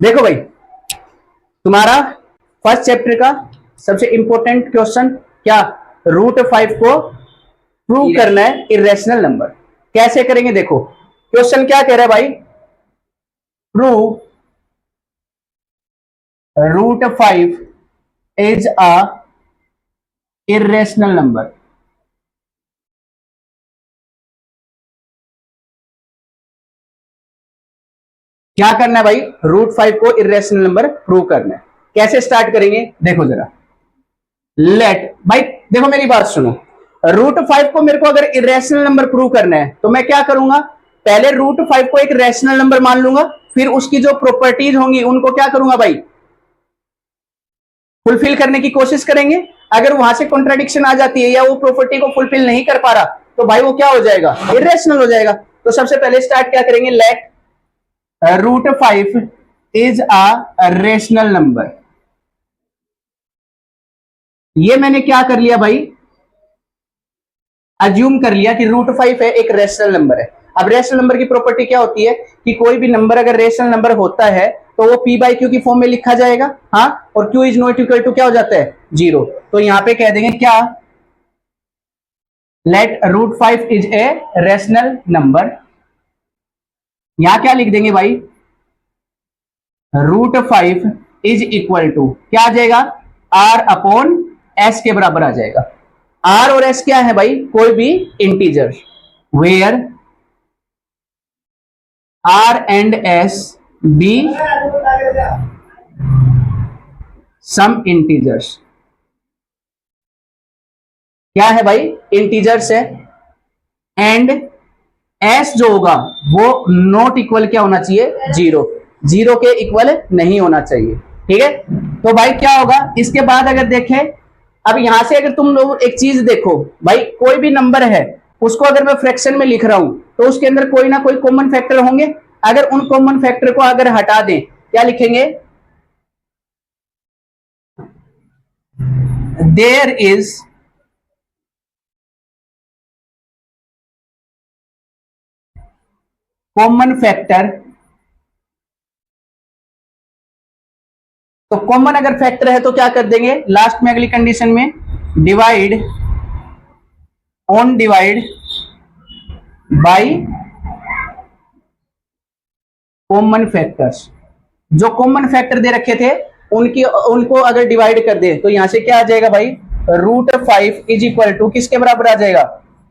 देखो भाई, तुम्हारा फर्स्ट चैप्टर का सबसे इंपॉर्टेंट क्वेश्चन क्या, √5 को प्रूव करना है इरेशनल नंबर। कैसे करेंगे देखो, क्वेश्चन क्या कह रहा है भाई, prove √5 is a irrational number. क्या करना है भाई, √5 को इरेशनल नंबर प्रूव करना है। कैसे स्टार्ट करेंगे देखो जरा, लेट भाई देखो मेरी बात सुनो, √5 को मेरे को अगर इरेशनल नंबर प्रूव करना है तो मैं क्या करूंगा, पहले √5 को एक रैशनल नंबर मान लूंगा, फिर उसकी जो प्रॉपर्टीज होंगी उनको क्या करूंगा भाई, फुलफिल करने की कोशिश करेंगे। अगर वहां से कॉन्ट्राडिक्शन आ जाती है या वो प्रॉपर्टी को फुलफिल नहीं कर पा रहा तो भाई वो क्या हो जाएगा, इरेशनल हो जाएगा। तो सबसे पहले स्टार्ट क्या करेंगे, let √5 is a rational number. ये मैंने क्या कर लिया भाई, अज्यूम कर लिया कि √5 है एक रेशनल नंबर है। अब रेशनल नंबर की प्रॉपर्टी क्या होती है कि कोई भी नंबर अगर रेशनल नंबर होता है तो वो p/q की फॉर्म में लिखा जाएगा, हाँ, और q is not equal to क्या हो जाता है, 0। तो यहां पे कह देंगे क्या, let √5 is a rational number. यहां क्या लिख देंगे भाई, √5 इज इक्वल टू क्या आ जाएगा, r/s के बराबर आ जाएगा। r और s क्या है भाई, कोई भी integer, where r and s be some integers। क्या है भाई, इंटीजर्स है। एंड s जो होगा वो नॉट इक्वल क्या होना चाहिए, 0, 0 के इक्वल नहीं होना चाहिए। ठीक है, तो भाई क्या होगा इसके बाद अगर देखें, अब यहां से अगर तुम लोग एक चीज देखो भाई, कोई भी नंबर है उसको अगर मैं फ्रैक्शन में लिख रहा हूं तो उसके अंदर कोई ना कोई कॉमन फैक्टर होंगे। अगर उन कॉमन फैक्टर को अगर हटा दें, क्या लिखेंगे, देयर इज कॉमन फैक्टर। तो कॉमन अगर फैक्टर है तो क्या कर देंगे, लास्ट में अगली कंडीशन में divide on divide by common factors. जो कॉमन फैक्टर दे रखे थे उनको अगर डिवाइड कर दे तो यहां से क्या आ जाएगा भाई, √5 इज इक्वल टू किसके बराबर आ जाएगा,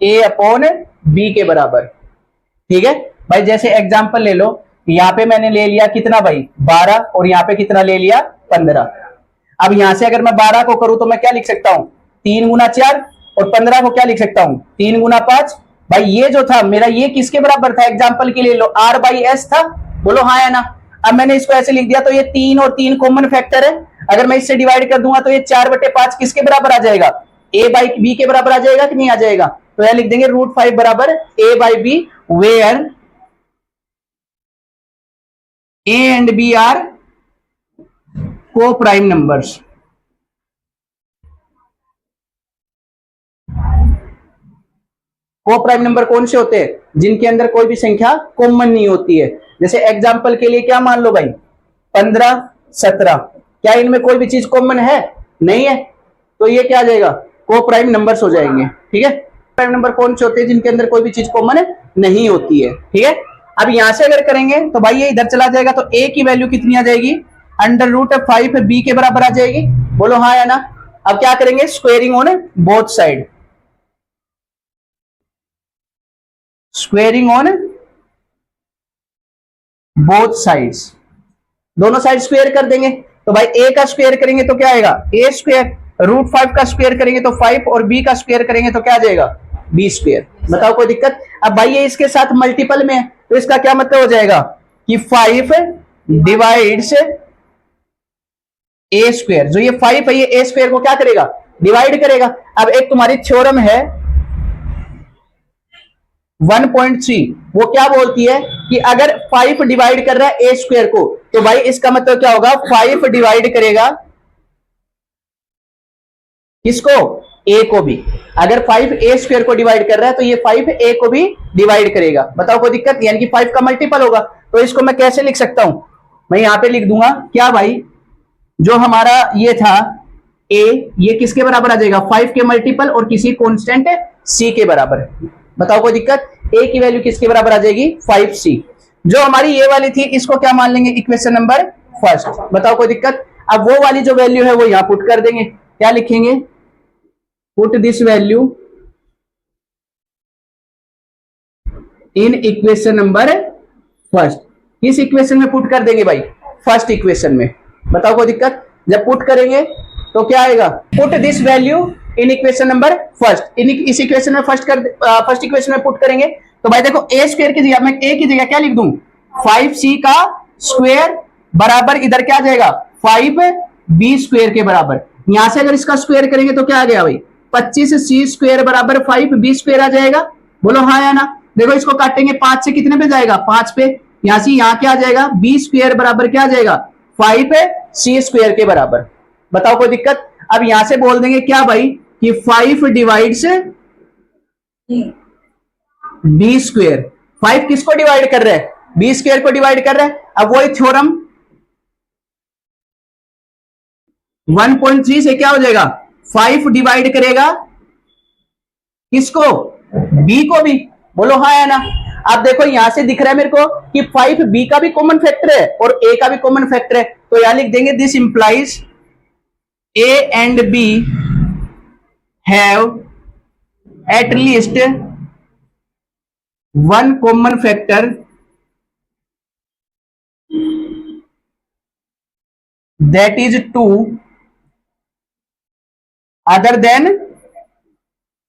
a/b के बराबर। ठीक है भाई, जैसे एग्जांपल ले लो, यहां पे मैंने ले लिया कितना भाई, 12, और यहां पे कितना ले लिया, 15। अब यहां से अगर मैं 12 को करूं तो मैं क्या लिख सकता हूं, 3 गुना 4, और 15 को क्या लिख सकता हूं, 3 गुना 5। भाई ये जो था मेरा, ये किसके बराबर था, एग्जाम्पल के लिए लो, r/s था, बोलो हाँ या ना। अब मैंने इसको ऐसे लिख दिया तो ये 3 और 3 कॉमन फैक्टर है। अगर मैं इससे डिवाइड कर दूंगा तो ये 4/5 किसके बराबर आ जाएगा, a/b के बराबर आ जाएगा कि नहीं आ जाएगा। तो यह लिख देंगे √5 बराबर a/b, where a and b are co-prime numbers। Coprime number कौन से होते हैं, जिनके अंदर कोई भी संख्या कॉमन नहीं होती है। जैसे एग्जांपल के लिए क्या मान लो भाई, 15, 17, क्या इनमें कोई भी चीज कॉमन है, नहीं है, तो ये क्या आ जाएगा, को प्राइम नंबर्स हो जाएंगे। ठीक है, प्राइम नंबर कौन से होते हैं, जिनके अंदर कोई भी चीज कॉमन नहीं होती है। ठीक है, अब यहां से अगर करेंगे तो भाई ये इधर चला जाएगा, तो a की वैल्यू कितनी आ जाएगी, √5 b के बराबर आ जाएगी, बोलो हाँ या ना। अब क्या करेंगे, squaring on both side, squaring on both sides, दोनों साइड स्क्वेयर कर देंगे। तो भाई a का स्क्वेयर करेंगे तो क्या आएगा, a², √5 का स्क्वेयर करेंगे तो 5, और b का स्क्वेयर करेंगे तो क्या आ जाएगा, b²। बताओ कोई दिक्कत। अब भाई ये इसके साथ मल्टीपल में है तो इसका क्या मतलब हो जाएगा कि 5 डिवाइड्स a²। जो ये 5 है ये a² को क्या करेगा, डिवाइड करेगा। अब एक तुम्हारी थ्योरम है 1.3, वो क्या बोलती है कि अगर 5 डिवाइड कर रहा है a² को तो भाई इसका मतलब क्या होगा, 5 डिवाइड करेगा किसको, a को भी। अगर 5 a² को डिवाइड कर रहा है तो ये 5 a को भी डिवाइड करेगा। बताओ कोई दिक्कत, यानी कि 5 का मल्टीपल होगा। तो इसको मैं कैसे लिख सकता हूं, मैं यहां पे लिख दूंगा क्या भाई, जो हमारा ये था a, ये किसके बराबर आ जाएगा 5 के मल्टीपल और किसी कांस्टेंट c के बराबर। बताओ कोई दिक्कत, a की वैल्यू किसके बराबर आ जाएगी 5c। जो हमारी ये वाली थी इसको क्या मान लेंगे इक्वेशन नंबर फर्स्ट। बताओ कोई दिक्कत। अब वो वाली जो वैल्यू है वो यहां पुट कर देंगे, क्या लिखेंगे, put this value in equation number first. किस इक्वेशन में पुट कर देंगे भाई, फर्स्ट इक्वेशन में। बताओ कोई दिक्कत। जब पुट करेंगे तो क्या आएगा, put this value in equation number first. इस इक्वेशन में फर्स्ट इक्वेशन में पुट करेंगे तो भाई देखो a स्क्वायर की जगह मैं a की जगह क्या लिख दूं 5c का स्क्वायर बराबर इधर क्या आ जाएगा 5b स्क्वायर के बराबर। यहां से अगर इसका स्क्वायर करेंगे तो क्या आ गया भाई 25c स्क्वायर बराबर 5b स्क्वायर आ जाएगा। बोलो हाँ या ना। देखो इसको काटेंगे 5 से कितने पे जाएगा 5 पे, यहां से यहां क्या आ जाएगा b स्क्वायर बराबर क्या आ जाएगा 5c स्क्वायर के बराबर। बताओ कोई दिक्कत। अब यहां से बोल देंगे क्या भाई कि 5 डिवाइड्स b स्क्वायर। 5 किसको डिवाइड कर रहा है b स्क्वायर को डिवाइड कर रहा है। अब वही थ्योरम 1.3 से क्या हो जाएगा 5 डिवाइड करेगा किसको b को भी। बोलो हाँ या ना। अब देखो यहां से दिख रहा है मेरे को कि 5b का भी कॉमन फैक्टर है और a का भी कॉमन फैक्टर है, तो यहां लिख देंगे this implies a and b have at least one common factor that is 2 other than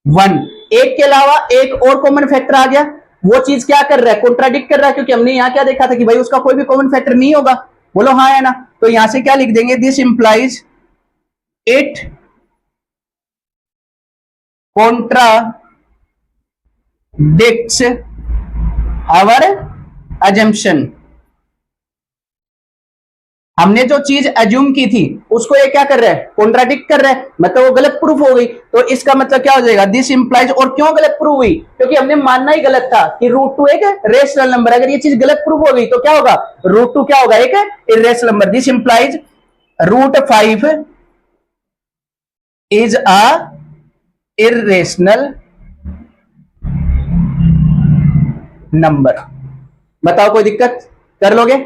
1। एक के अलावा एक और कॉमन फैक्टर आ गया, वो चीज क्या कर रहा है कॉन्ट्राडिक्ट कर रहा है, क्योंकि हमने यहां क्या देखा था कि भाई उसका कोई भी कॉमन फैक्टर नहीं होगा। बोलो हाँ या ना। तो यहां से क्या लिख देंगे this implies it contradicts our assumption। हमने जो चीज अज्यूम की थी उसको ये क्या कर रहा है कॉन्ट्राडिक्ट कर रहा है, मतलब वो गलत प्रूफ हो गई। तो इसका मतलब क्या हो जाएगा दिस इंप्लाइज। और क्यों गलत प्रूफ हुई, क्योंकि हमने मानना ही गलत था कि √2 एक रेशनल नंबर। अगर ये चीज गलत प्रूफ हो गई तो क्या होगा √2 क्या होगा एक irrational number. This implies √5 is a irrational number. बताओ कोई दिक्कत, कर लोगे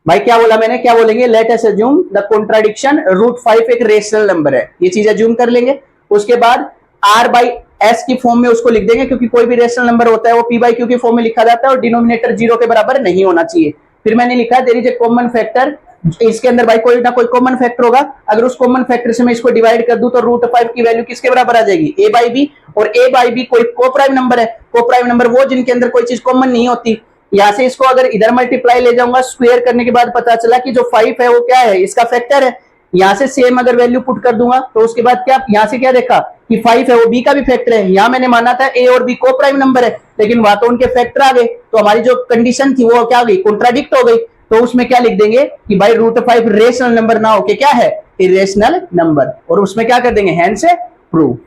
भाई। क्या बोला मैंने, क्या बोलेंगे let us assume the contradiction √5 एक रेशनल नंबर है, ये चीज अज्यूम कर लेंगे। उसके बाद r/s की फॉर्म में उसको लिख देंगे, क्योंकि कोई भी रेशनल नंबर होता है वो p/q की फॉर्म में लिखा जाता है और डिनोमिनेटर 0 के बराबर नहीं होना चाहिए। फिर मैंने लिखा there is a common factor, इसके अंदर भाई कोई ना कोई कॉमन फैक्टर होगा। अगर उस कॉमन फैक्टर से मैं इसको डिवाइड कर दूं तो √5 की वैल्यू किसके बराबर आ जाएगी a/b। और a/b कोई कोप्राइम नंबर है, कोप्राइम नंबर वो जिनके अंदर कोई चीज कॉमन नहीं होती। यहां से इसको अगर इधर मल्टीप्लाई ले जाऊंगा स्क्वायर करने के बाद पता चला कि जो 5 है वो क्या है इसका फैक्टर है। यहां से सेम अगर वैल्यू पुट कर दूंगा तो उसके बाद क्या यहां से क्या देखा कि 5 है वो b का भी फैक्टर है। यहां मैंने माना था a और b को प्राइम नंबर है, लेकिन वहां तो उनके फैक्टर आ गए, तो हमारी जो कंडीशन थी वो क्या हो गई कॉन्ट्राडिक्ट हो गई। तो उसमें क्या लिख देंगे कि भाई √5 रेशनल नंबर ना होके क्या है इरेशनल नंबर, और उसमें क्या कर देंगे हैंड से प्रूव।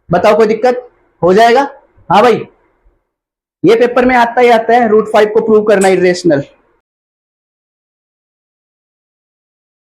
बताओ कोई दिक्कत हो जाएगा। हाँ भाई ये पेपर में आता ही आता है √5 को प्रूव करना इरेशनल।